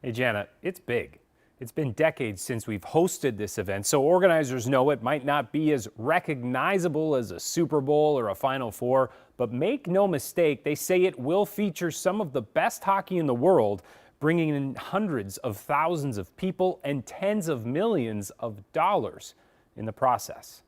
Hey, Jana, it's big. It's been decades since we've hosted this event, so organizers know it might not be as recognizable as a Super Bowl or a Final Four, but make no mistake, they say it will feature some of the best hockey in the world, bringing in hundreds of thousands of people and tens of millions of dollars in the process.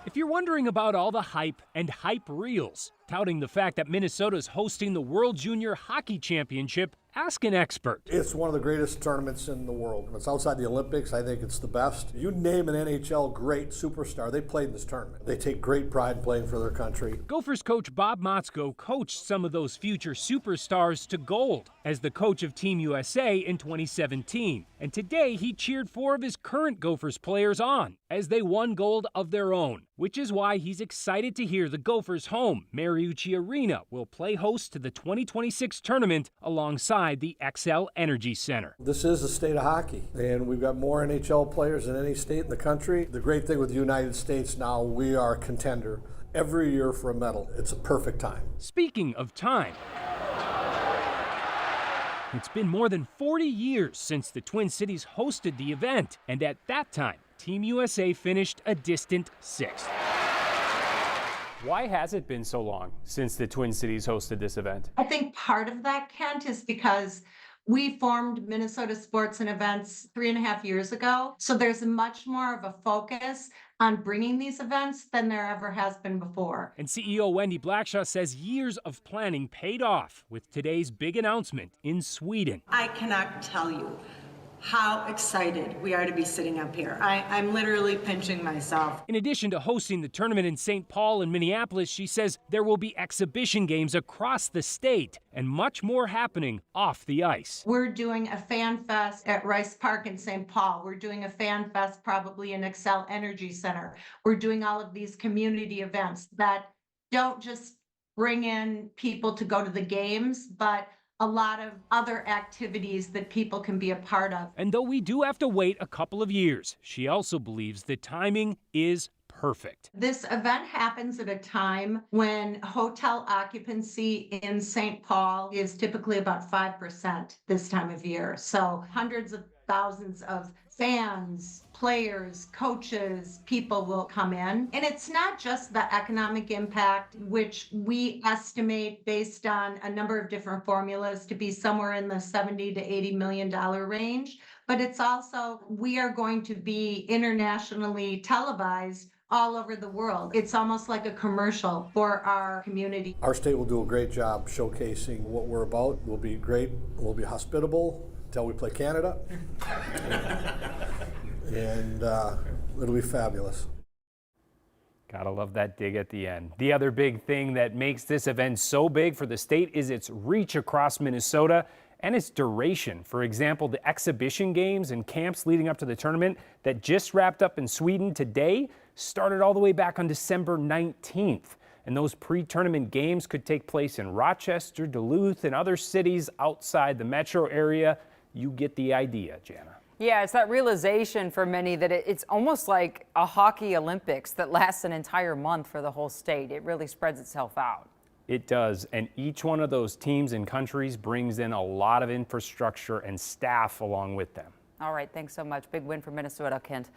If you're wondering about all the hype and hype reels, touting the fact that Minnesota's hosting the World Junior Hockey Championship, ask an expert. It's one of the greatest tournaments in the world. When it's outside the Olympics, I think it's the best. You name an NHL great superstar, they played in this tournament. They take great pride in playing for their country. Gophers coach Bob Motzko coached some of those future superstars to gold as the coach of Team USA in 2017. And today he cheered 4 of his current Gophers players on as they won gold of their own, which is why he's excited to hear the Gophers' home, Mariucci Arena, will play host to the 2026 tournament alongside the Xcel Energy Center. This is the state of hockey, and we've got more NHL players than any state in the country. The great thing with the United States now, we are a contender every year for a medal. It's a perfect time. Speaking of time, it's been more than 40 years since the Twin Cities hosted the event, and at that time, Team USA finished a distant 6th. Why has it been so long since the Twin Cities hosted this event? I think part of that, Kent, is because we formed Minnesota Sports and Events 3.5 years ago. So there's much more of a focus on bringing these events than there ever has been before. And CEO Wendy Blackshaw says years of planning paid off with today's big announcement in Sweden. I cannot tell you how excited we are to be sitting up here. I'm literally pinching myself. In addition to hosting the tournament in St. Paul and Minneapolis, she says there will be exhibition games across the state and much more happening off the ice. We're doing a fan fest at Rice Park in St. Paul. We're doing a fan fest probably in Xcel Energy Center. We're doing all of these community events that don't just bring in people to go to the games, but a lot of other activities that people can be a part of. And though we do have to wait a couple of years, she also believes the timing is perfect. This event happens at a time when hotel occupancy in St. Paul is typically about 5% this time of year. So hundreds of thousands of fans, players, coaches, people will come in. And it's not just the economic impact, which we estimate based on a number of different formulas to be somewhere in the 70 to $80 million range, but it's also, we are going to be internationally televised all over the world. It's almost like a commercial for our community. Our state will do a great job showcasing what we're about. We'll be great, we'll be hospitable until we play Canada. And it'll be fabulous. Gotta love that dig at the end. The other big thing that makes this event so big for the state is its reach across Minnesota and its duration. For example, the exhibition games and camps leading up to the tournament that just wrapped up in Sweden today started all the way back on December 19th. And those pre-tournament games could take place in Rochester, Duluth, and other cities outside the metro area. You get the idea, Jana. Yeah, it's that realization for many that it's almost like a hockey Olympics that lasts an entire month for the whole state. It really spreads itself out. It does, and each one of those teams and countries brings in a lot of infrastructure and staff along with them. All right, thanks so much. Big win for Minnesota, Kent.